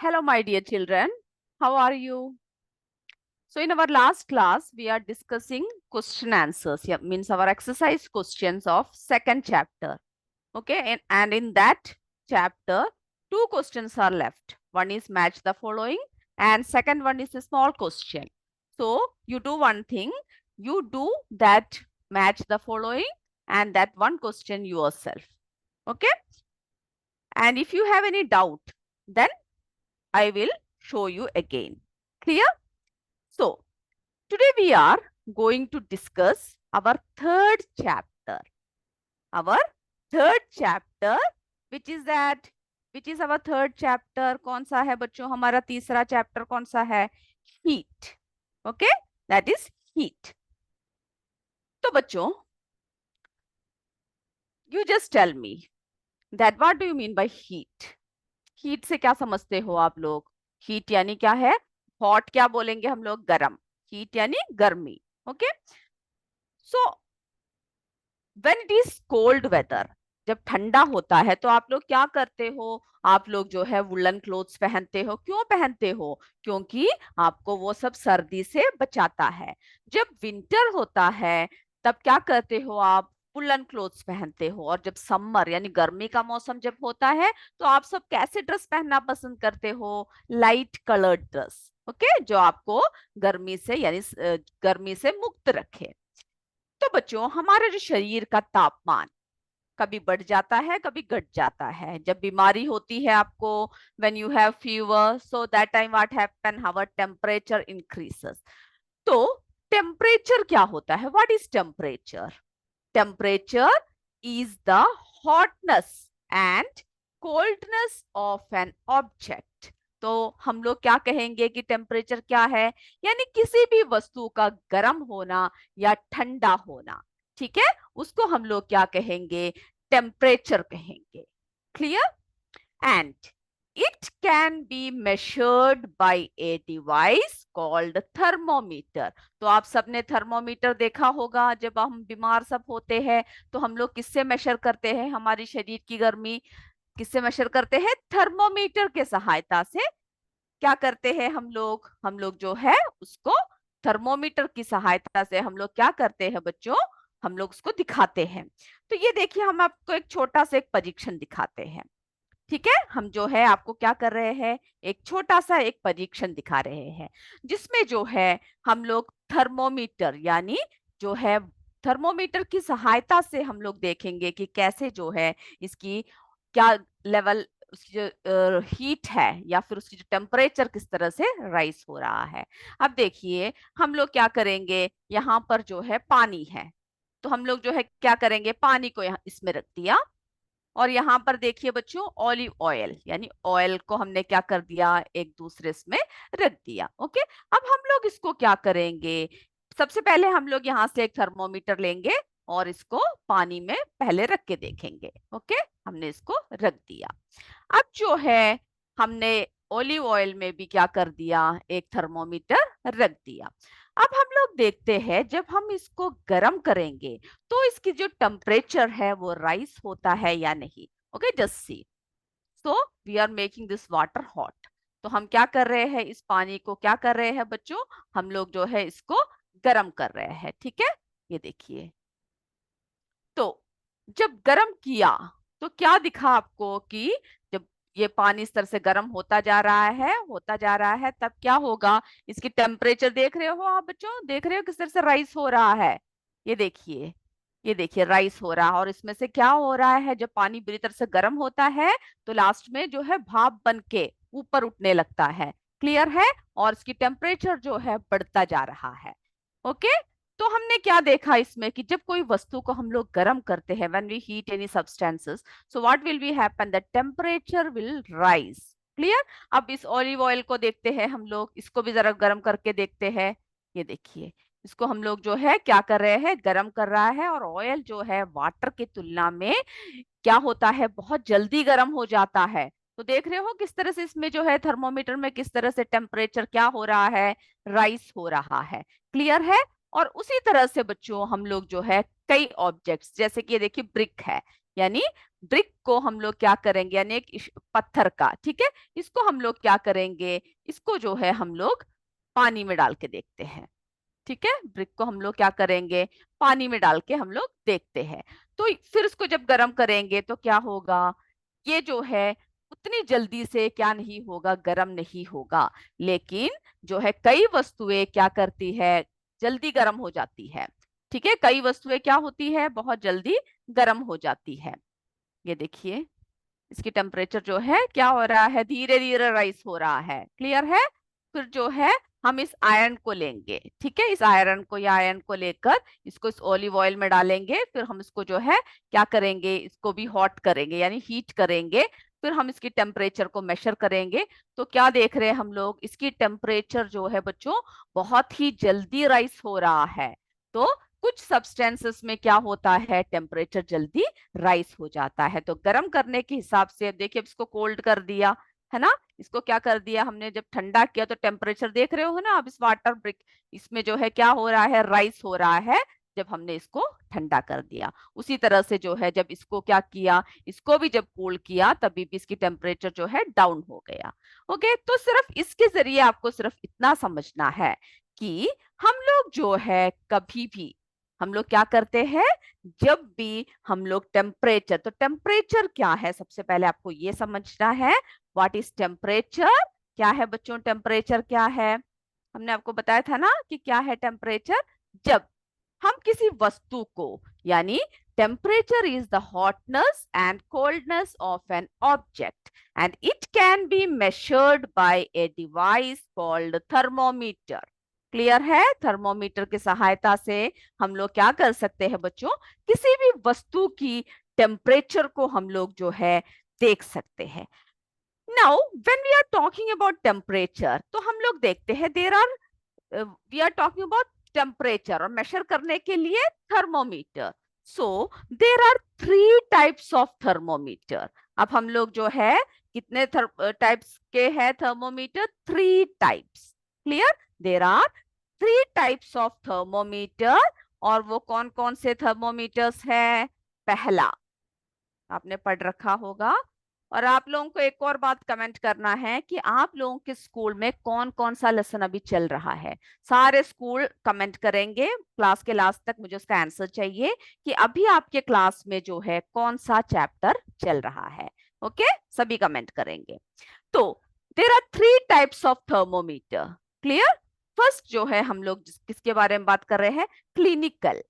Hello, my dear children. How are you? So, in our last class, we are discussing question answers. Yeah, means our exercise questions of second chapter. Okay, and in that chapter, two questions are left. One is match the following, and second one is a small question. So, you do one thing. You do that match the following and that one question yourself. Okay, and if you have any doubt, then I will show you again. Clear? So, today we are going to discuss our third chapter. Our third chapter, which is that, which is our third chapter. कौन सा है बच्चों? हमारा तीसरा chapter कौन सा है? Heat. Okay, that is heat. तो बच्चों, you just tell me that what do you mean by heat? Heat से क्या समझते हो आप लोग? हीट यानी क्या है? हॉट क्या बोलेंगे हम लोग? गरम. हीट यानी गर्मी. Okay, so when it is cold weather, जब ठंडा होता है तो आप लोग क्या करते हो? आप लोग जो है वुलन क्लोथ्स पहनते हो. क्यों पहनते हो? क्योंकि आपको वो सब सर्दी से बचाता है. जब विंटर होता है तब क्या करते हो आप? वुलन क्लोथ्स पहनते हो. और जब समर यानी गर्मी का मौसम जब होता है तो आप सब कैसे ड्रेस पहनना पसंद करते हो? Light coloured dress. ओके, जो आपको गर्मी से यानी गर्मी से मुक्त रखे. तो बच्चों, हमारे जो शरीर का तापमान कभी बढ़ जाता है, कभी घट जाता है. जब बीमारी होती है आपको, when you have fever, so that time what happen, our temperature increases. तो टेम्परेचर क्या होता है? What is temperature? Temperature is the hotness and coldness of an object. तो हम लोग क्या कहेंगे कि टेम्परेचर क्या है? यानी किसी भी वस्तु का गर्म होना या ठंडा होना. ठीक है, उसको हम लोग क्या कहेंगे? टेम्परेचर कहेंगे. Clear? And it can be measured by a device called thermometer. तो आप सबने थर्मोमीटर देखा होगा. जब हम बीमार सब होते हैं तो हम लोग किससे मेजर करते हैं हमारी शरीर की गर्मी? किससे मेजर करते हैं? थर्मोमीटर के सहायता से. क्या करते हैं हम लोग जो है उसको थर्मोमीटर की सहायता से हम लोग क्या करते हैं बच्चों? हम लोग उसको दिखाते हैं. तो ये देखिए, हम आपको एक छोटा सा एक परीक्षण दिखाते हैं. ठीक है, हम जो है आपको क्या कर रहे हैं? एक छोटा सा एक परीक्षण दिखा रहे हैं जिसमें जो है हम लोग थर्मोमीटर यानी जो है थर्मोमीटर की सहायता से हम लोग देखेंगे कि कैसे जो है इसकी क्या लेवल, उसकी जो हीट है या फिर उसकी जो टेम्परेचर किस तरह से राइज हो रहा है. अब देखिए, हम लोग क्या करेंगे? यहाँ पर जो है पानी है, तो हम लोग जो है क्या करेंगे? पानी को यहाँ इसमें रख दिया. और यहाँ पर देखिए बच्चों, ऑलिव ऑयल यानी ऑयल को हमने क्या कर दिया? एक दूसरे इसमें रख दिया. ओके, अब हम लोग इसको क्या करेंगे? सबसे पहले हम लोग यहाँ से एक थर्मोमीटर लेंगे और इसको पानी में पहले रख के देखेंगे. ओके, हमने इसको रख दिया. अब जो है हमने ऑलिव ऑयल में भी क्या कर दिया? एक थर्मोमीटर रख दिया. अब हम लोग देखते हैं जब हम इसको गर्म करेंगे तो इसकी जो टेम्परेचर है वो राइज होता है या नहीं. Okay, just see. So we are making this water hot. तो हम क्या कर रहे हैं? इस पानी को क्या कर रहे हैं बच्चों? हम लोग जो है इसको गर्म कर रहे हैं. ठीक है, ये देखिए. तो जब गर्म किया तो क्या दिखा आपको कि जब ये पानी इस तरह से गर्म होता जा रहा है, होता जा रहा है, तब क्या होगा? इसकी टेम्परेचर देख रहे हो आप बच्चों? देख रहे हो किस तरह से राइस हो रहा है? ये देखिए, ये देखिए राइस हो रहा है. और इसमें से क्या हो रहा है? जब पानी बुरी तरह से गर्म होता है तो लास्ट में जो है भाप बन के ऊपर उठने लगता है. क्लियर है? और इसकी टेम्परेचर जो है बढ़ता जा रहा है. ओके, तो हमने क्या देखा इसमें कि जब कोई वस्तु को हम लोग गर्म करते हैं, when we heat any substances, so what will be happen? The temperature will rise. Clear? अब इस ऑलिव ऑयल को देखते हैं हम लोग, इसको भी जरा गर्म करके देखते हैं. ये देखिए, इसको हम लोग जो है क्या कर रहे हैं? गर्म कर रहा है. और ऑयल जो है वाटर की तुलना में क्या होता है? बहुत जल्दी गर्म हो जाता है. तो देख रहे हो किस तरह से इसमें जो है थर्मोमीटर में किस तरह से टेम्परेचर क्या हो रहा है? राइज हो रहा है. क्लियर है? और उसी तरह से बच्चों हम लोग जो है कई ऑब्जेक्ट्स, जैसे कि ये देखिए ब्रिक है. यानी ब्रिक को हम लोग क्या करेंगे, यानी एक पत्थर का, ठीक है, इसको हम लोग क्या करेंगे, इसको जो है हम लोग पानी में डाल के देखते हैं। ठीक है, ब्रिक को हम लोग क्या करेंगे, पानी में डाल के हम लोग देखते हैं। तो फिर इसको जब गर्म करेंगे तो क्या होगा, ये जो है उतनी जल्दी से क्या नहीं होगा, गर्म नहीं होगा। लेकिन जो है कई वस्तुएं क्या करती है, जल्दी गर्म हो जाती है। ठीक है, कई वस्तुएं क्या होती है, बहुत जल्दी गर्म हो जाती है। ये देखिए, इसकी टेम्परेचर जो है क्या हो रहा है, धीरे धीरे राइज हो रहा है। क्लियर है। फिर जो है हम इस आयरन को लेंगे, ठीक है, इस आयरन को या आयरन को लेकर इसको इस ऑलिव ऑयल में डालेंगे। फिर हम इसको जो है क्या करेंगे, इसको भी हॉट करेंगे यानी हीट करेंगे। फिर हम इसकी टेम्परेचर को मेजर करेंगे। तो क्या देख रहे हैं हम लोग, इसकी टेम्परेचर जो है बच्चों बहुत ही जल्दी राइज हो रहा है। तो कुछ सब्सटेंसेस में क्या होता है, टेम्परेचर जल्दी राइस हो जाता है। तो गर्म करने के हिसाब से अब देखिए, अब इसको कोल्ड कर दिया है ना, इसको क्या कर दिया हमने, जब ठंडा किया तो टेम्परेचर देख रहे हो ना, अब इस वाटर ब्रिक इसमें जो है क्या हो रहा है, राइस हो रहा है जब हमने इसको ठंडा कर दिया। उसी तरह से जो है जब इसको क्या किया, इसको भी जब कोल्ड किया तभी भी इसकी टेम्परेचर जो है डाउन हो गया। ओके, तो सिर्फ इसके जरिए आपको सिर्फ इतना समझना है कि हम लोग जो है कभी भी हम लोग क्या करते हैं, जब भी हम लोग टेम्परेचर, तो टेम्परेचर क्या है, सबसे पहले आपको ये समझना है, व्हाट इज टेम्परेचर। क्या है बच्चों टेम्परेचर, क्या है, हमने आपको बताया था ना कि क्या है टेम्परेचर। जब हम किसी वस्तु को, यानी temperature is the hotness and coldness of an object and it can be measured by a device called thermometer. Clear है, थर्मोमीटर की सहायता से हम लोग क्या कर सकते हैं बच्चों, किसी भी वस्तु की टेम्परेचर को हम लोग जो है देख सकते हैं। Now when we are talking about temperature, तो हम लोग देखते हैं there are, we are talking about temperature और मेजर करने के लिए thermometer. So there are 3 types of thermometer. अब हम लोग जो है कितने टाइप्स के हैं thermometer, 3 types. Clear, there are 3 types of thermometer. और वो कौन कौन से थर्मोमीटर्स है, पहला आपने पढ़ रखा होगा। और आप लोगों को एक और बात कमेंट करना है कि आप लोगों के स्कूल में कौन कौन सा लेसन अभी चल रहा है। सारे स्कूल कमेंट करेंगे, क्लास के लास्ट तक मुझे उसका आंसर चाहिए कि अभी आपके क्लास में जो है कौन सा चैप्टर चल रहा है। ओके, सभी कमेंट करेंगे। तो there are 3 types of thermometer. Clear, first जो है हम लोग किसके बारे में बात कर रहे हैं, क्लिनिकल।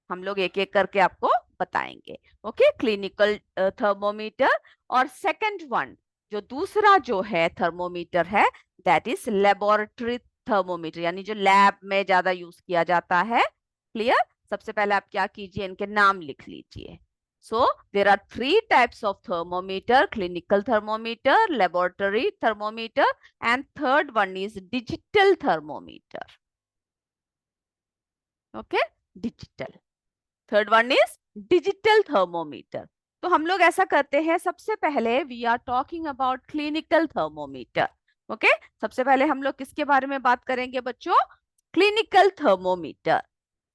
हम लोग एक एक करके आपको बताएंगे। Okay, clinical thermometer. और सेकंड वन, जो दूसरा जो है थर्मोमीटर है, दैट इज लेबोरेटरी थर्मोमीटर, यानी जो लैब में ज्यादा यूज किया जाता है। क्लियर, सबसे पहले आप क्या कीजिए, इनके नाम लिख लीजिए। So there are 3 types of thermometer, clinical thermometer, laboratory thermometer and third one is digital thermometer. Okay, digital, third one is digital thermometer. तो हम लोग ऐसा करते हैं, सबसे पहले we are talking about clinical thermometer. Okay, सबसे पहले हम लोग किसके बारे में बात करेंगे बच्चों, क्लिनिकल थर्मोमीटर।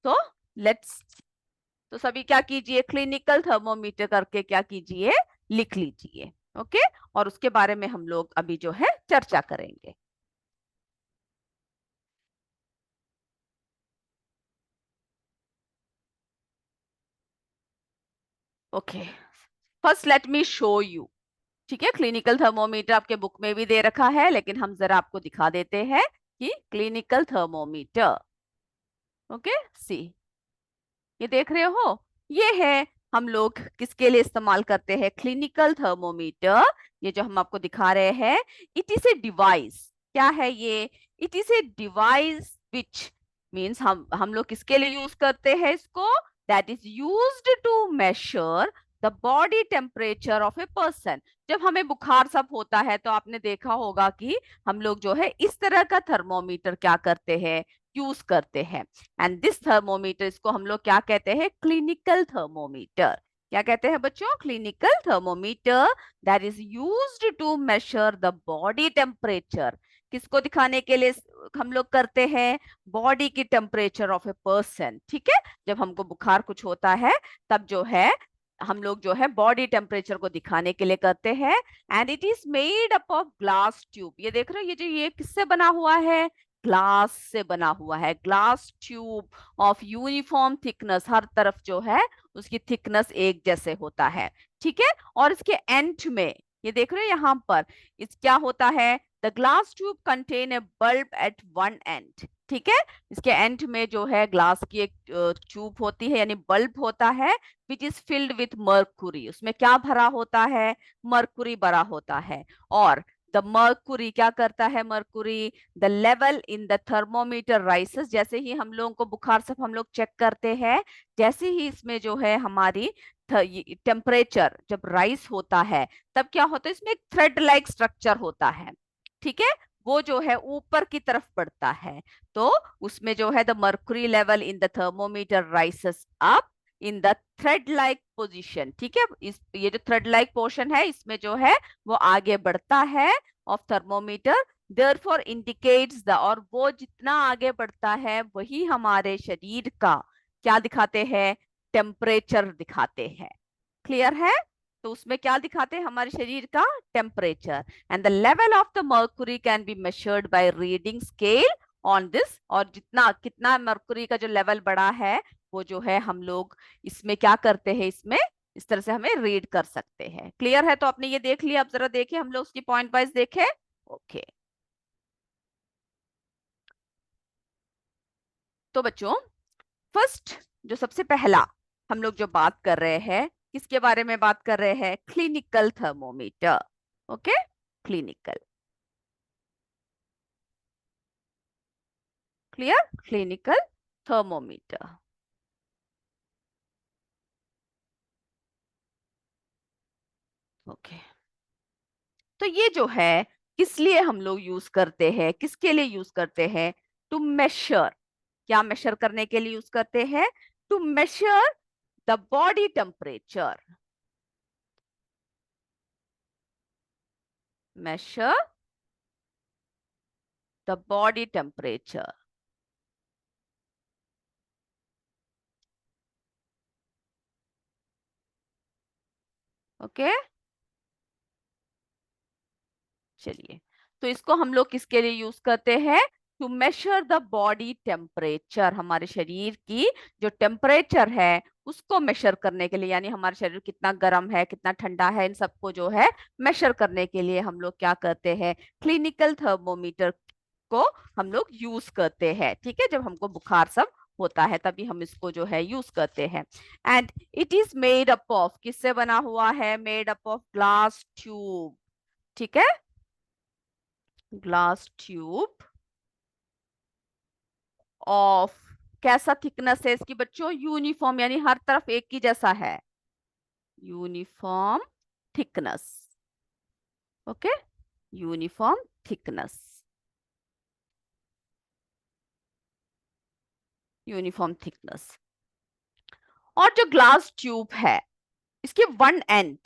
तो लेट्स, तो सभी क्या कीजिए, क्लिनिकल थर्मोमीटर करके क्या कीजिए, लिख लीजिए। ओके, और उसके बारे में हम लोग अभी जो है चर्चा करेंगे। Okay, first let me show you. ठीक है, क्लिनिकल थर्मोमीटर आपके बुक में भी दे रखा है, लेकिन हम जरा आपको दिखा देते हैं कि क्लिनिकल थर्मोमीटर। ओके, सी, ये देख रहे हो, ये है हम लोग किसके लिए इस्तेमाल करते हैं, क्लिनिकल थर्मोमीटर। ये जो हम आपको दिखा रहे हैं, इट इज ए डिवाइस। क्या है ये, it is a device which means हम लोग किसके लिए यूज करते हैं इसको, that is used to measure the body temperature of a person. जब हमें बुखार सब होता है तो आपने देखा होगा कि हम लोग जो है इस तरह का थर्मोमीटर क्या करते हैं, यूज करते हैं। एंड दिस थर्मोमीटर, इसको हम लोग क्या कहते हैं, क्लिनिकल थर्मोमीटर। क्या कहते हैं बच्चों, clinical thermometer that is used to measure the body temperature. किसको दिखाने के लिए हम लोग करते हैं, बॉडी की टेम्परेचर ऑफ ए पर्सन। ठीक है, जब हमको बुखार कुछ होता है तब जो है हम लोग जो है बॉडी टेम्परेचर को दिखाने के लिए करते हैं। And it is made up of glass tube. ये देख रहे हो, ये किससे बना हुआ है? ग्लास से बना हुआ है। Glass tube of uniform thickness, हर तरफ जो है उसकी थिकनेस एक जैसे होता है, ठीक है। और इसके एंड में ये देख रहे हो यहाँ पर, इस क्या होता है? The glass tube contain a bulb at one end, ठीक है। इसके एंड में जो है ग्लास की एक ट्यूब होती है, यानी बल्ब होता है, विच इज फिल्ड विथ मर्कुरी। उसमें क्या भरा होता है? मर्कुरी भरा होता है। और द मर्कुरी क्या करता है? Mercury, the level in the thermometer राइसेस। जैसे ही हम लोगों को बुखार सब हम लोग चेक करते हैं, जैसे ही इसमें जो है हमारी टेम्परेचर जब राइस होता है, तब क्या होता है? इसमें एक थ्रेड लाइक स्ट्रक्चर होता है, ठीक है। वो जो है ऊपर की तरफ बढ़ता है। तो उसमें जो है the mercury level in the thermometer राइसेस up in the thread like position, ठीक है। ये जो थ्रेड लाइक पोर्शन है, इसमें जो है वो आगे बढ़ता है of thermometer, therefore indicates the. और वो जितना आगे बढ़ता है वही हमारे शरीर का क्या दिखाते हैं? टेम्परेचर दिखाते हैं। क्लियर है? तो उसमें क्या दिखाते हैं? हमारे शरीर का temperature. And the level of the mercury can be measured by reading scale on this. और जितना कितना मर्क्यूरी का जो लेवल बढ़ा है, वो जो है हम लोग इसमें क्या करते हैं? इसमें इस तरह से हमें रीड कर सकते हैं। क्लियर है? तो आपने ये देख लिया, अब जरा देखिए, हम लोग उसकी पॉइंट वाइज देखें। ओके, तो बच्चों, फर्स्ट जो सबसे पहला हम लोग जो बात कर रहे हैं, किसके बारे में बात कर रहे हैं? Clinical thermometer. Okay, clinical, clear? Clinical thermometer. Okay, तो ये जो है किस लिए हम लोग यूज करते हैं? किसके लिए यूज करते हैं? To major. क्या मेजर करने के लिए यूज करते हैं? To measure the body temperature. measure the body temperature. Okay, चलिए, तो इसको हम लोग किसके लिए यूज करते हैं? To measure the body temperature. हमारे शरीर की जो टेम्परेचर है उसको मेजर करने के लिए, यानी हमारा शरीर कितना गर्म है, कितना ठंडा है, इन सबको जो है मेजर करने के लिए हम लोग क्या करते हैं? क्लिनिकल थर्मोमीटर को हम लोग यूज करते हैं, ठीक है। जब हमको बुखार सब होता है तभी हम इसको जो है यूज करते हैं। And it is made up of, किससे बना हुआ है? Made up of glass tube, ठीक है। ग्लास ट्यूब ऑफ, कैसा थिकनेस है इसकी बच्चों? यूनिफॉर्म, यानी हर तरफ एक ही जैसा है। Uniform thickness, okay, uniform thickness, uniform thickness. और जो ग्लास ट्यूब है, इसके one and,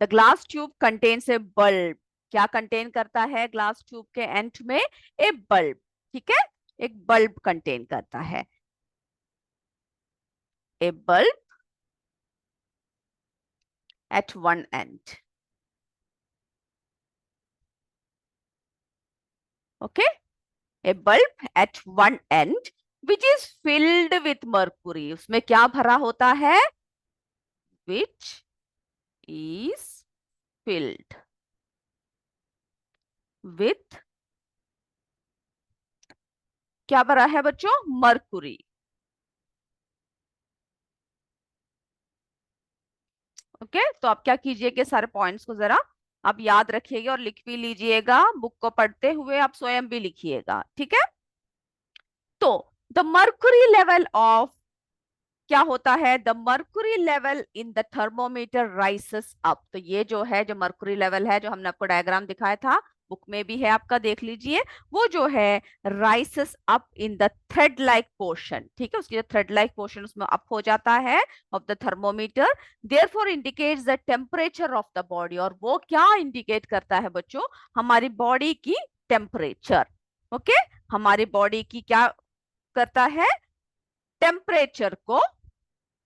the glass tube contains A bulb. क्या कंटेन करता है ग्लास ट्यूब के एंड में? ए बल्ब, ठीक है। एक बल्ब कंटेन करता है, a bulb at one end, okay, a bulb at one end which is filled with mercury. उसमें क्या भरा होता है? विच इज फिल्ड विथ, क्या भरा है बच्चों? मर्क्यूरी। ओके, तो आप क्या कीजिएगा? सारे पॉइंट्स को जरा आप याद रखिएगा और लिख भी लीजिएगा। बुक को पढ़ते हुए आप स्वयं भी लिखिएगा, ठीक है। तो द मर्क्यूरी लेवल ऑफ, क्या होता है? The mercury level in the thermometer राइसेस up. तो ये जो है, जो मर्क्यूरी लेवल है, जो हमने आपको डायग्राम दिखाया था, बुक में भी है आपका, देख लीजिए। वो जो है राइसेस up in the thread like portion, ठीक है। उसकी जो थ्रेड लाइक पोर्शन उसमें अप हो जाता है of the thermometer, therefore indicates the temperature of the body. और वो क्या इंडिकेट करता है बच्चों? हमारी बॉडी की टेम्परेचर, ओके। हमारी बॉडी की क्या करता है? टेम्परेचर को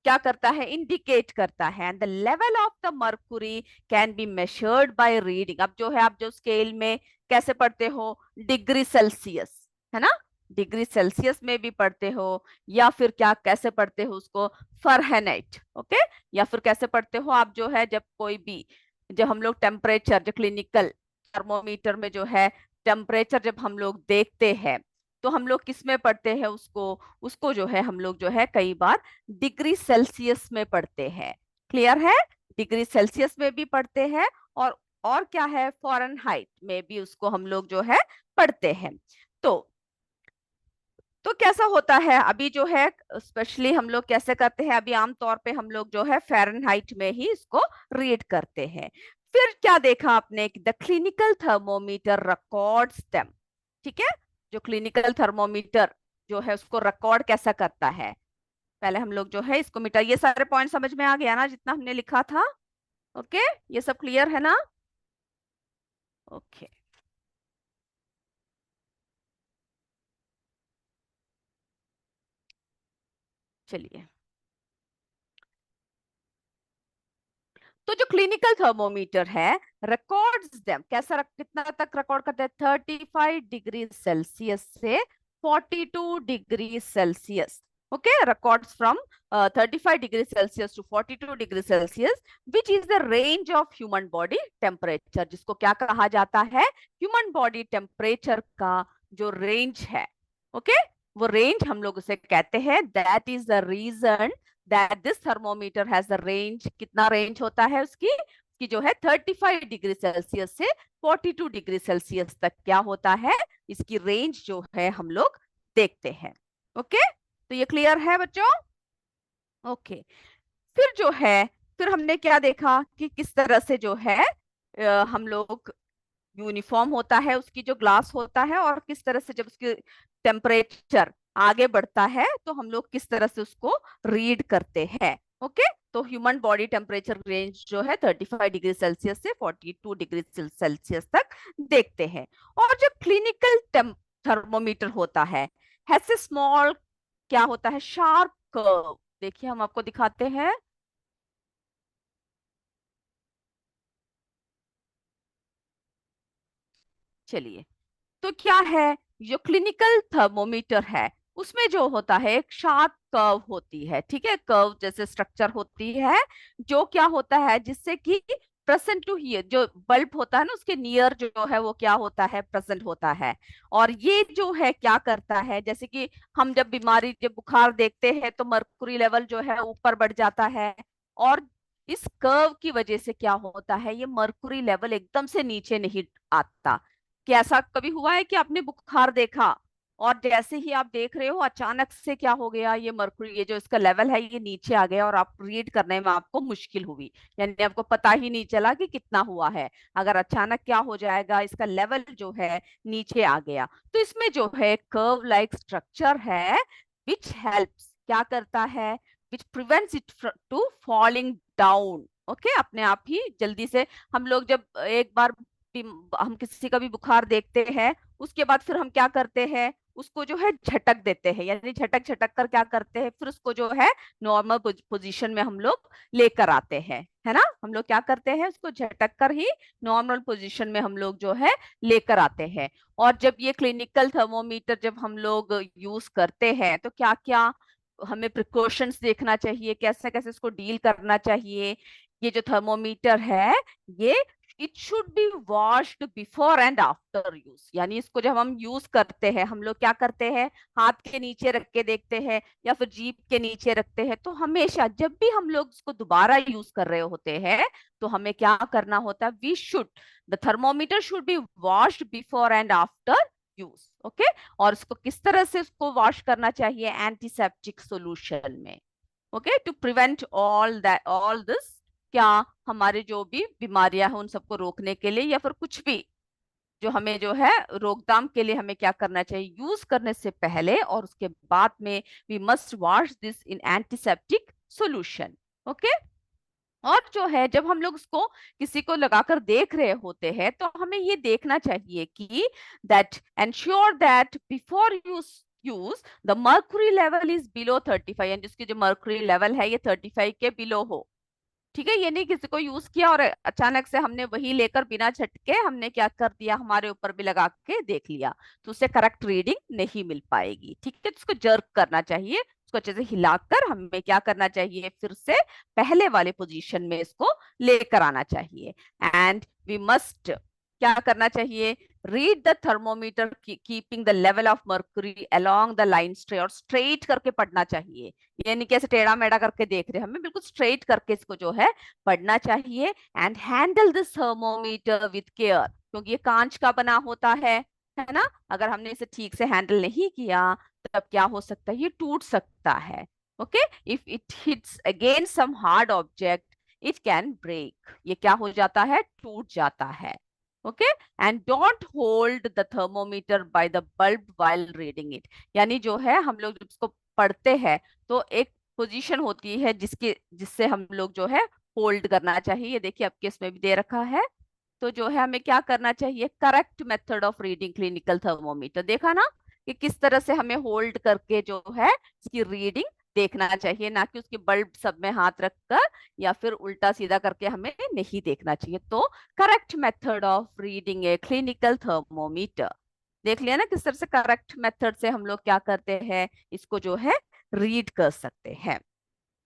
क्या करता है, इंडिकेट करता है। And the level of the Mercury can be measured by reading. अब जो है आप जो स्केल में कैसे पढ़ते हो, डिग्री सेल्सियस, है ना, डिग्री सेल्सियस में भी पढ़ते हो, या फिर क्या कैसे पढ़ते हो उसको, फahrenheit, ओके, या फिर कैसे पढ़ते हो आप जो है, जब कोई भी, जब हम लोग टेम्परेचर, जो क्लिनिकल थर्मोमीटर में जो है टेम्परेचर जब हम लोग देखते हैं, तो हम लोग किस में पढ़ते हैं उसको, उसको जो है हम लोग जो है कई बार डिग्री सेल्सियस में पढ़ते हैं। क्लियर है, डिग्री सेल्सियस में भी पढ़ते हैं, और क्या है, फॉरेनहाइट में भी उसको हम लोग जो है पढ़ते हैं। तो कैसा होता है अभी जो है, स्पेशली हम लोग कैसे करते हैं, अभी आमतौर पे हम लोग जो है फ़ारेनहाइट में ही इसको रीड करते हैं। फिर क्या देखा आपने, the clinical thermometer records them, ठीक है, जो क्लिनिकल थर्मोमीटर जो है उसको रिकॉर्ड कैसा करता है, पहले हम लोग जो है इसको मिटा, ये सारे पॉइंट समझ में आ गया ना जितना हमने लिखा था, ओके, ये सब क्लियर है ना, ओके, चलिए। तो जो क्लिनिकल थर्मोमीटर है, रिकॉर्ड्स देम, कैसा कितना तक रिकॉर्ड करता है, 35 डिग्री सेल्सियस से 42 degree Celsius, okay, records from 35 degree Celsius to 42 degree Celsius, which is the range of human body temperature, जिसको क्या कहा जाता है, ह्यूमन बॉडी टेम्परेचर का जो रेंज है, ओके, वो रेंज हम लोग उसे कहते हैं, that is the reason that this thermometer has the range, कितना रेंज होता है उसकी, कि जो है 35 डिग्री सेल्सियस से 42 डिग्री सेल्सियस तक क्या होता है, इसकी रेंज जो है हम लोग देखते हैं, ओके, तो ये क्लियर है बच्चों, ओके। फिर जो है, फिर हमने क्या देखा कि किस तरह से जो है हम लोग, यूनिफॉर्म होता है उसकी जो ग्लास होता है, और किस तरह से जब उसकी टेम्परेचर आगे बढ़ता है तो हम लोग किस तरह से उसको रीड करते हैं, ओके। तो ह्यूमन बॉडी टेम्परेचर रेंज जो है 35 डिग्री सेल्सियस से 42 डिग्री सेल्सियस तक देखते हैं। और जो क्लिनिकल थर्मोमीटर होता है, हैज ए स्मॉल, क्या होता है, शार्प कर्व, देखिए हम आपको दिखाते हैं, चलिए। तो क्या है, जो क्लिनिकल थर्मोमीटर है उसमें जो होता है एक शार्प कर्व होती है, ठीक है, कर्व जैसे स्ट्रक्चर होती है, जो क्या होता है, जिससे कि प्रेजेंट टू हियर, जो बल्ब होता है ना उसके नियर जो है वो क्या होता है, प्रेजेंट होता है। और ये जो है क्या करता है, जैसे कि हम जब बीमारी, जब बुखार देखते हैं तो मर्कुरी लेवल जो है ऊपर बढ़ जाता है, और इस कर्व की वजह से क्या होता है, ये मर्कुरी लेवल एकदम से नीचे नहीं आता। कि ऐसा कभी हुआ है कि आपने बुखार देखा और जैसे ही आप देख रहे हो अचानक से क्या हो गया, ये मर्कुरी, ये जो इसका लेवल है ये नीचे आ गया, और आप रीड करने में आपको मुश्किल हुई, यानी आपको पता ही नहीं चला कि कितना हुआ है, अगर अचानक क्या हो जाएगा, इसका लेवल जो है नीचे आ गया। तो इसमें जो है कर्व लाइक स्ट्रक्चर है, विच हेल्प्स, क्या करता है, which prevents it to falling down, okay, अपने आप ही जल्दी से। हम लोग जब एक बार हम किसी का भी बुखार देखते हैं, उसके बाद फिर हम क्या करते हैं, उसको जो है झटक देते हैं, यानी झटक झटक कर क्या करते हैं, फिर उसको जो है नॉर्मल पोजीशन में हम लोग लेकर आते हैं, है ना, हम लोग क्या करते हैं, उसको झटक कर ही नॉर्मल पोजीशन में हम लोग जो है लेकर आते हैं। और जब ये क्लिनिकल थर्मोमीटर जब हम लोग यूज करते हैं तो क्या क्या हमें प्रिकॉशंस देखना चाहिए, कैसे कैसे इसको डील करना चाहिए। ये जो थर्मोमीटर है, ये it should be washed before and after use, यानी इसको जब हम यूज करते हैं, हम लोग क्या करते हैं, हाथ के नीचे रख के देखते हैं या फिर जीभ के नीचे रखते हैं, तो हमेशा जब भी हम लोग इसको दोबारा यूज कर रहे होते हैं तो हमें क्या करना होता है, we should, the thermometer should be washed before and after use, okay. और इसको किस तरह से इसको वॉश करना चाहिए, एंटीसेप्टिक सॉल्यूशन में, okay, to prevent all that, all this, क्या, हमारे जो भी बीमारियां हैं उन सबको रोकने के लिए, या फिर कुछ भी जो हमें जो है रोकथाम के लिए हमें क्या करना चाहिए, यूज करने से पहले और उसके बाद में we must wash this in antiseptic solution, okay. और जो है जब हम लोग उसको किसी को लगाकर देख रहे होते हैं तो हमें ये देखना चाहिए कि that ensure that before use use the mercury level is below 35, यानी जिसकी जो मर्क्यूरी लेवल है ये 35 के बिलो हो। ठीक है, ये नहीं किसी को यूज किया और अचानक से हमने वही लेकर बिना झटके हमने क्या कर दिया, हमारे ऊपर भी लगा के देख लिया, तो उससे करेक्ट रीडिंग नहीं मिल पाएगी। ठीक है, तो उसको जर्क करना चाहिए, उसको अच्छे से हिलाकर हमें क्या करना चाहिए, फिर से पहले वाले पोजीशन में इसको लेकर आना चाहिए। एंड वी मस्ट क्या करना चाहिए, read the thermometer keeping the level of mercury along the line stray, और स्ट्रेट करके पढ़ना चाहिए, यानी कैसे टेढ़ा मेढ़ा करके देख रहे हैं, हमें बिल्कुल स्ट्रेट करके इसको जो है पढ़ना चाहिए। And handle this thermometer with care, क्योंकि ये कांच का बना होता है ना, अगर हमने इसे ठीक से हैंडल नहीं किया तब क्या हो सकता है, ये टूट सकता है। Okay, if it hits against some hard object it can break, ये क्या हो जाता है, टूट जाता है। Okay, and don't hold the thermometer by the bulb while reading it, यानी जो है हम लोग जब इसको पढ़ते हैं तो एक पोजीशन होती है जिससे हम लोग जो है होल्ड करना चाहिए, ये देखिए आपके इसमें भी दे रखा है। तो जो है हमें क्या करना चाहिए, correct method of reading clinical thermometer, देखा ना कि किस तरह से हमें होल्ड करके जो है इसकी रीडिंग देखना चाहिए, ना कि उसके बल्ब सब में हाथ रखकर या फिर उल्टा सीधा करके हमें नहीं देखना चाहिए। तो correct method of reading a clinical thermometer, देख लिया ना किस तरह से करेक्ट मेथड से हम लोग क्या करते हैं, इसको जो है रीड कर सकते हैं।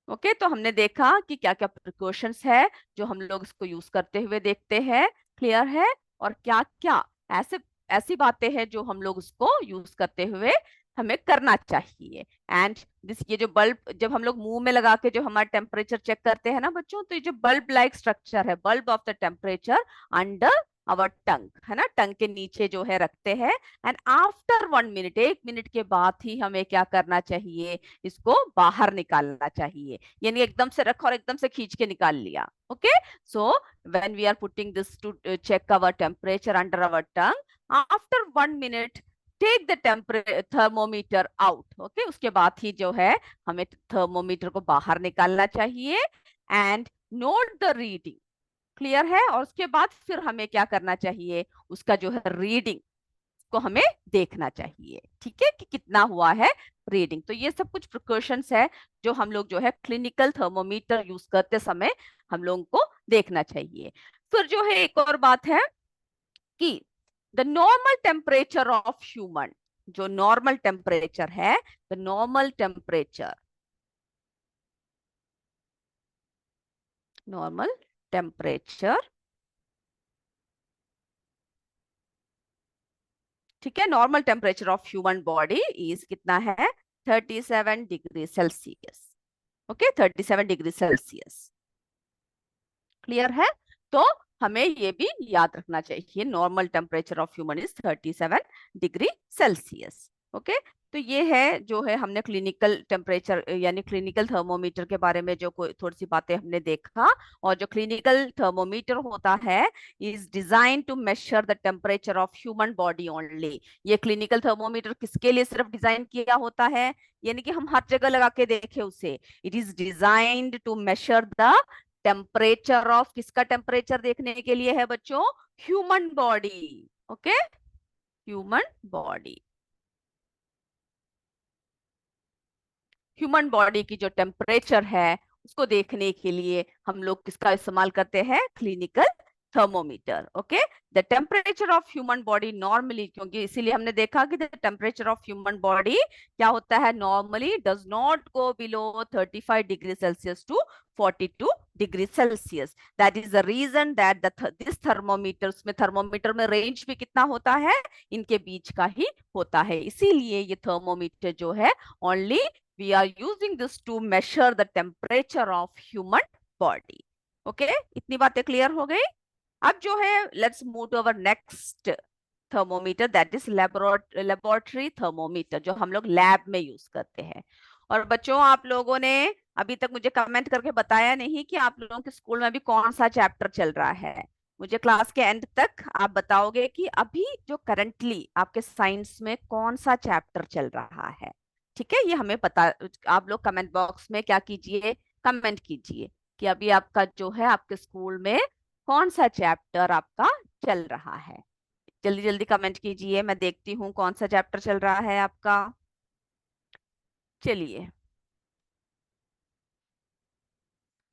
ओके, तो हमने देखा कि क्या क्या प्रिकॉशंस है जो हम लोग इसको यूज करते हुए देखते हैं, क्लियर है, और क्या क्या ऐसे ऐसी बातें हैं जो हम लोग उसको यूज करते हुए हमें करना चाहिए। एंड दिस, ये जो बल्ब जब हम लोग मुंह में लगा के जो हमारा टेम्परेचर चेक करते हैं ना बच्चों, तो ये जो बल्ब लाइक स्ट्रक्चर है, bulb of the temperature under our tongue, है ना, टंग के नीचे जो है रखते हैं। एंड आफ्टर 1 मिनट, 1 मिनट के बाद ही हमें क्या करना चाहिए, इसको बाहर निकालना चाहिए, यानी एकदम से रखा और एकदम से खींच के निकाल लिया। Okay, so when we are putting this to check our temperature under our tongue, after 1 minute take the thermometer out. Okay, उसके बाद ही जो है हमें थर्मोमीटर को बाहर निकालना चाहिए and note the reading, clear है, और उसके बाद फिर हमें क्या करना चाहिए, उसका जो है रीडिंग को हमें देखना चाहिए। ठीक है, कि कितना हुआ है रीडिंग। तो ये सब कुछ प्रिकॉशंस है जो हम लोग जो है क्लिनिकल थर्मोमीटर यूज करते समय हम लोगों को देखना चाहिए। फिर जो है एक और बात है कि the normal temperature of human, जो नॉर्मल टेम्परेचर है, the normal temperature, normal temperature, ठीक है, normal temperature of human body is कितना है, 37 degree Celsius. Okay, 37 degree Celsius, clear है। तो हमें ये भी याद रखना चाहिए, normal temperature of human is 37 degree Celsius. Okay, तो ये है जो है हमने क्लिनिकल टेम्परेचर यानी क्लिनिकल थर्मोमीटर के बारे में जो कोई थोड़ी सी बातें हमने देखा। और जो क्लिनिकल थर्मोमीटर होता है is design to measure the temperature of human body only, ये क्लिनिकल थर्मोमीटर किसके लिए सिर्फ डिजाइन किया होता है, यानी कि हम हर जगह लगा के देखें उसे, it is designed to measure the temperature of, किसका टेम्परेचर देखने के लिए है बच्चों, human body. Okay, human body, human body की जो टेम्परेचर है उसको देखने के लिए हम लोग किसका इस्तेमाल करते हैं, clinical thermometer. Okay, the temperature of human body normally, क्योंकि इसीलिए हमने देखा कि the temperature of human body क्या होता है, normally does not go below 35 degree Celsius to 42 degree Celsius. That is the reason that this thermometer, उसमें thermometer में रेंज भी कितना होता है, इनके बीच का ही होता है, इसीलिए ये थर्मोमीटर जो है only we are using this to measure the temperature of human body. Okay, इतनी बातें क्लियर हो गई। अब जो है let's move to our next thermometer, that is laboratory thermometer, जो हम लोग लैब में यूज करते हैं। और बच्चों आप लोगों ने अभी तक मुझे कमेंट करके बताया नहीं कि आप लोगों के स्कूल में अभी कौन सा चैप्टर चल रहा है। मुझे क्लास के एंड तक आप बताओगे कि अभी जो करंटली आपके साइंस में कौन सा चैप्टर चल रहा है। ठीक है, ये हमें पता, आप लोग कमेंट बॉक्स में क्या कीजिए, कमेंट कीजिए कि अभी आपका जो है आपके स्कूल में कौन सा चैप्टर आपका चल रहा है। जल्दी जल्दी कमेंट कीजिए, मैं देखती हूँ कौन सा चैप्टर चल रहा है आपका। चलिए,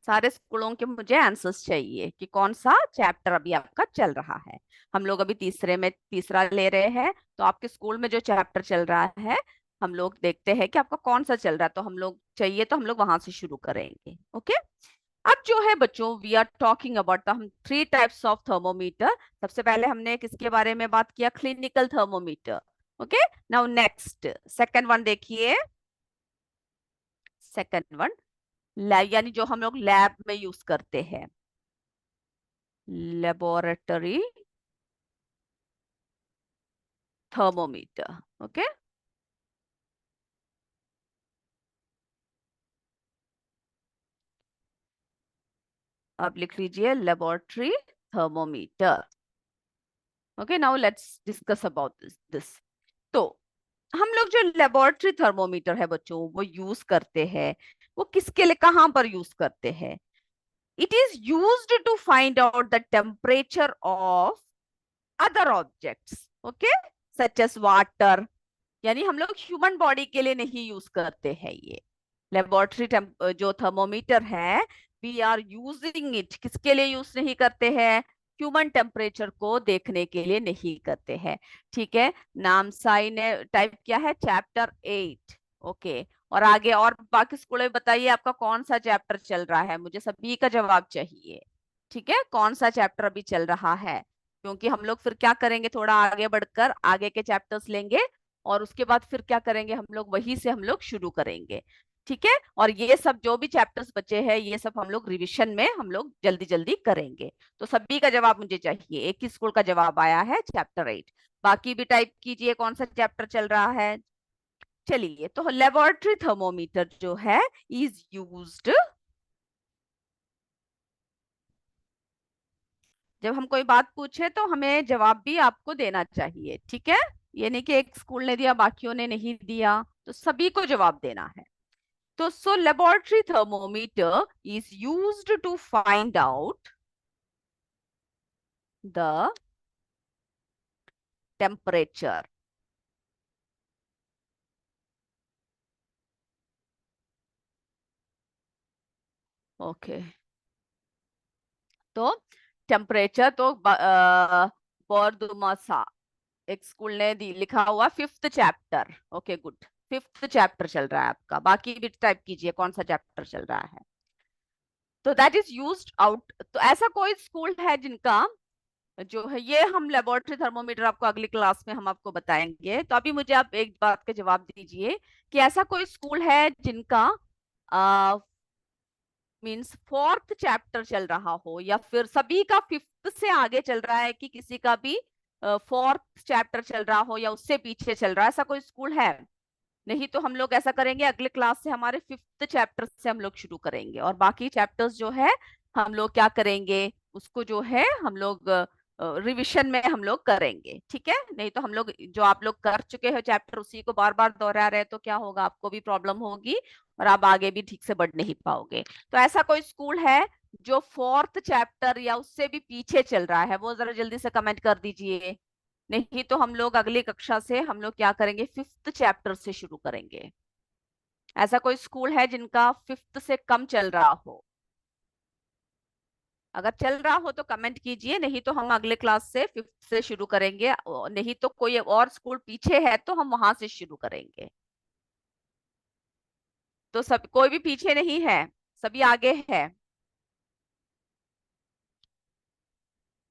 सारे स्कूलों के मुझे आंसर्स चाहिए कि कौन सा चैप्टर अभी आपका चल रहा है। हम लोग अभी तीसरे में तीसरा ले रहे हैं, तो आपके स्कूल में जो चैप्टर चल रहा है हम लोग देखते हैं कि आपका कौन सा चल रहा है, तो हम लोग चाहिए तो हम लोग वहां से शुरू करेंगे। ओके। अब जो है बच्चों, वी आर टॉकिंग अबाउट, हम थ्री टाइप्स ऑफ थर्मोमीटर। सबसे पहले हमने किसके बारे में बात किया? Clinical thermometer. Okay. Now next second one देखिए। सेकंड वन लैब, यानी जो हम लोग लैब में यूज करते हैं, लेबोरेटरी थर्मोमीटर। ओके। अब लिख लीजिए laboratory thermometer. Okay, now let's discuss about this. तो हम लोग जो लेबोरेटरी थर्मोमीटर है बच्चों, वो यूज करते हैं, वो किसके लिए, कहां पर यूज करते हैं? It is used to find out the temperature of other objects. Okay, such as water. यानी हम लोग ह्यूमन बॉडी के लिए नहीं यूज करते हैं ये लेबोरेटरी जो थर्मोमीटर है। वी आर यूजिंग इट, किसके लिए यूज नहीं करते हैं? ह्यूमन टेम्परेचर को देखने के लिए नहीं करते हैं। ठीक है। नाम साइन टाइप क्या है? चैप्टर 8। ओके। और आगे और बाकी स्कूल में बताइए आपका कौन सा चैप्टर चल रहा है, मुझे सभी का जवाब चाहिए। ठीक है, कौन सा चैप्टर अभी चल रहा है? क्योंकि हम लोग फिर क्या करेंगे, थोड़ा आगे बढ़कर आगे के चैप्टर्स लेंगे और उसके बाद फिर क्या करेंगे, हम लोग वही से हम लोग शुरू करेंगे। ठीक है। और ये सब जो भी चैप्टर्स बचे हैं ये सब हम लोग रिवीजन में हम लोग जल्दी जल्दी करेंगे। तो सभी का जवाब मुझे चाहिए। एक ही स्कूल का जवाब आया है चैप्टर 8। बाकी भी टाइप कीजिए कौन सा चैप्टर चल रहा है। चलिए, तो लेबोरेटरी थर्मोमीटर जो है इज यूज्ड, जब हम कोई बात पूछे तो हमें जवाब भी आपको देना चाहिए। ठीक है, ये नहीं कि एक स्कूल ने दिया बाकियों ने नहीं दिया, तो सभी को जवाब देना है। तो so laboratory thermometer is used to find out the temperature. Okay. तो टेम्परेचर तो बॉर्दुमासा एक स्कूल ने लिखा हुआ fifth chapter. Okay good, fifth chapter चल रहा है आपका। बाकी भी टाइप कीजिए कौन सा चैप्टर चल रहा है। तो दैट इज यूज्ड आउट। तो ऐसा कोई स्कूल है जिनका जो है, ये हम लेबोरेटरी थर्मोमीटर आपको अगली क्लास में हम आपको बताएंगे। तो अभी मुझे आप एक बात का जवाब दीजिए कि ऐसा कोई स्कूल है जिनका मींस फोर्थ चैप्टर चल रहा हो, या फिर सभी का फिफ्थ से आगे चल रहा है, कि किसी का भी फोर्थ चैप्टर चल रहा हो या उससे पीछे चल रहा है, ऐसा कोई स्कूल है? नहीं तो हम लोग ऐसा करेंगे, अगले क्लास से हमारे फिफ्थ चैप्टर से हम लोग शुरू करेंगे और बाकी चैप्टर्स जो है हम लोग क्या करेंगे, उसको जो है हम लोग रिवीजन में हम लोग करेंगे। ठीक है, नहीं तो हम लोग जो आप लोग कर चुके हो चैप्टर उसी को बार बार दोहरा रहे तो क्या होगा, आपको भी प्रॉब्लम होगी और आप आगे भी ठीक से बढ़ नहीं पाओगे। तो ऐसा कोई स्कूल है जो फोर्थ चैप्टर या उससे भी पीछे चल रहा है, वो जरा जल्दी से कमेंट कर दीजिए। नहीं तो हम लोग अगली कक्षा से हम लोग क्या करेंगे, फिफ्थ चैप्टर से शुरू करेंगे। ऐसा कोई स्कूल है जिनका फिफ्थ से कम चल रहा हो? अगर चल रहा हो तो कमेंट कीजिए, नहीं तो हम अगले क्लास से फिफ्थ से शुरू करेंगे। नहीं तो कोई और स्कूल पीछे है तो हम वहां से शुरू करेंगे। तो सब, कोई भी पीछे नहीं है, सभी आगे है।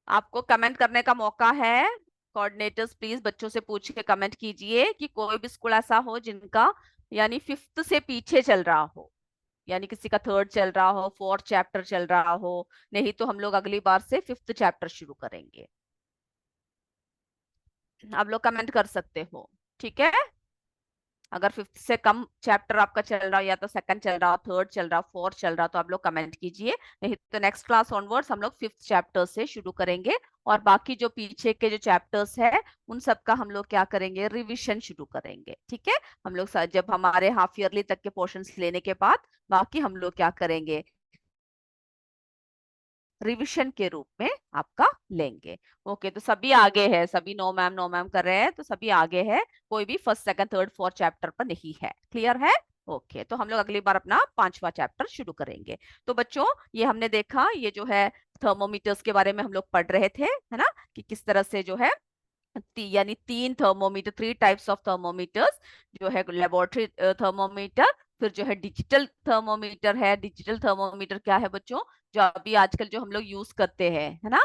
आपको कमेंट करने का मौका है। कोऑर्डिनेटर्स प्लीज बच्चों से पूछ के कमेंट कीजिए कि कोई भी स्कूल ऐसा हो जिनका यानी फिफ्थ से पीछे चल रहा हो, यानी किसी का थर्ड चल रहा हो, फोर्थ चैप्टर चल रहा हो। नहीं तो हम लोग अगली बार से फिफ्थ चैप्टर शुरू करेंगे। आप लोग कमेंट कर सकते हो। ठीक है, अगर फिफ्थ से कम चैप्टर आपका चल रहा हो, या तो सेकंड चल रहा हो, थर्ड चल रहा हो, फोर्थ चल रहा हो, तो आप लोग कमेंट कीजिए। नहीं तो नेक्स्ट क्लास ऑनवर्ड्स हम लोग फिफ्थ चैप्टर से शुरू करेंगे और बाकी जो पीछे के जो चैप्टर्स है उन सब का हम लोग क्या करेंगे, रिवीजन शुरू करेंगे। ठीक है, हम लोग जब हमारे हाफ ईयरली तक के पोर्शंस लेने के बाद बाकी हम लोग क्या करेंगे, रिवीजन के रूप में आपका लेंगे। ओके, तो सभी आगे है, सभी नो मैम नो मैम कर रहे हैं, तो सभी आगे है, कोई भी first second third fourth chapter पर नहीं है। क्लियर है? ओके, तो हम लोग अगली बार अपना 5वां चैप्टर शुरू करेंगे। तो बच्चों, ये हमने देखा, ये जो है थर्मोमीटर्स के बारे में हम लोग पढ़ रहे थे, है ना, कि किस तरह से जो है यानी 3 थर्मोमीटर, 3 टाइप्स ऑफ थर्मोमीटर्स, जो है लेबोरेटरी थर्मोमीटर, फिर जो है डिजिटल थर्मोमीटर है। डिजिटल थर्मोमीटर क्या है बच्चों? जो अभी आजकल जो हम लोग यूज करते हैं, है ना।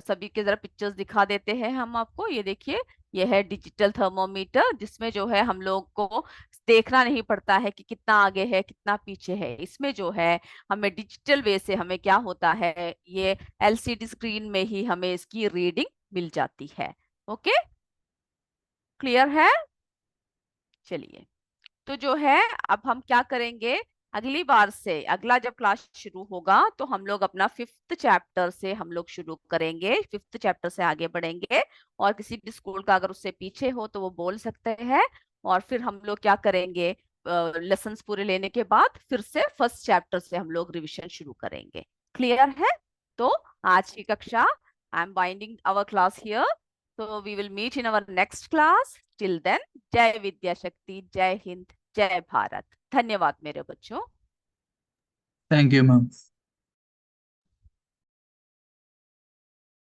सभी के जरा पिक्चर्स दिखा देते हैं हम आपको, ये देखिए, ये है डिजिटल थर्मोमीटर, जिसमें जो है हम लोग को देखना नहीं पड़ता है कि कितना आगे है कितना पीछे है। इसमें जो है हमें डिजिटल वे से हमें क्या होता है, ये एलसीडी स्क्रीन में ही हमें इसकी रीडिंग मिल जाती है। ओके, क्लियर है? चलिए, तो जो है अब हम क्या करेंगे, अगली बार से अगला जब क्लास शुरू होगा तो हम लोग अपना 5th चैप्टर से हम लोग शुरू करेंगे, 5th चैप्टर से आगे बढ़ेंगे। और किसी भी स्कूल का अगर उससे पीछे हो तो वो बोल सकते हैं। और फिर हम लोग क्या करेंगे, लेसन्स पूरे लेने के बाद फिर से 1st चैप्टर से हम लोग रिवीजन शुरू करेंगे। क्लियर है? तो आज की कक्षा, I am binding our class here, so we will meet in our next class. Till then, जय विद्या शक्ति, जय हिंद, जय भारत। धन्यवाद मेरे बच्चों। Thank you ma'am.